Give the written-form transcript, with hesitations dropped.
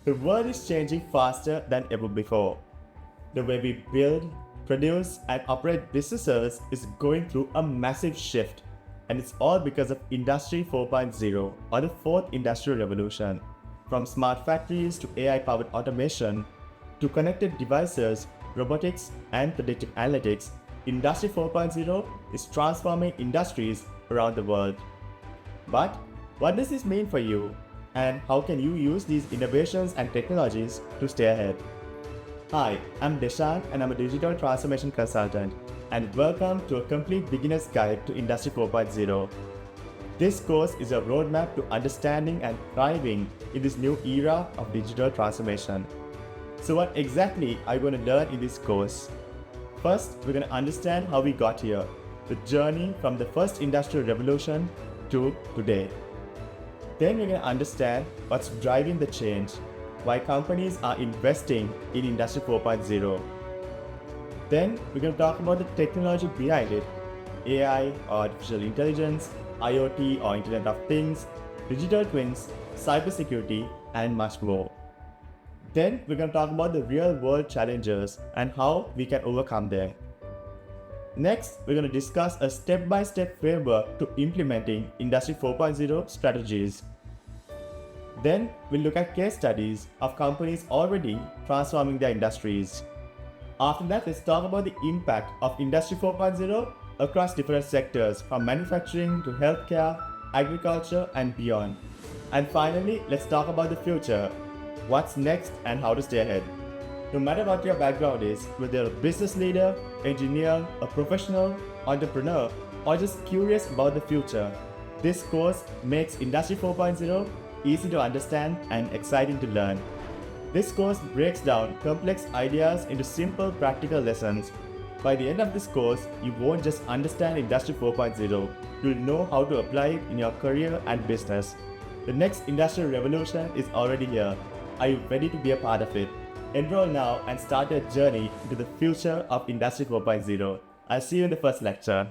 The world is changing faster than ever before. The way we build, produce, and operate businesses is going through a massive shift, and it's all because of Industry 4.0 or the fourth industrial revolution. From smart factories to AI powered automation to connected devices, robotics, and predictive analytics, Industry 4.0 is transforming industries around the world. But what does this mean for you? And how can you use these innovations and technologies to stay ahead? Hi, I'm Deshan and I'm a digital transformation consultant, and welcome to a complete beginner's guide to Industry 4.0. This course is a roadmap to understanding and thriving in this new era of digital transformation. So what exactly are you going to learn in this course? First, we're going to understand how we got here, the journey from the first industrial revolution to today. Then we're going to understand what's driving the change, why companies are investing in Industry 4.0. Then we're going to talk about the technology behind it, AI, artificial intelligence, IoT or Internet of Things, digital twins, cybersecurity, and much more. Then we're going to talk about the real world challenges and how we can overcome them. Next, we're going to discuss a step-by-step framework to implementing Industry 4.0 strategies. Then, we'll look at case studies of companies already transforming their industries. After that, let's talk about the impact of Industry 4.0 across different sectors from manufacturing to healthcare, agriculture, and beyond. And finally, let's talk about the future. What's next and how to stay ahead. No matter what your background is, whether you're a business leader, engineer, a professional, entrepreneur, or just curious about the future, this course makes Industry 4.0 easy to understand and exciting to learn. This course breaks down complex ideas into simple practical lessons. By the end of this course, you won't just understand Industry 4.0, you'll know how to apply it in your career and business. The next industrial revolution is already here. Are you ready to be a part of it? Enroll now and start your journey into the future of Industry 4.0. I'll see you in the first lecture.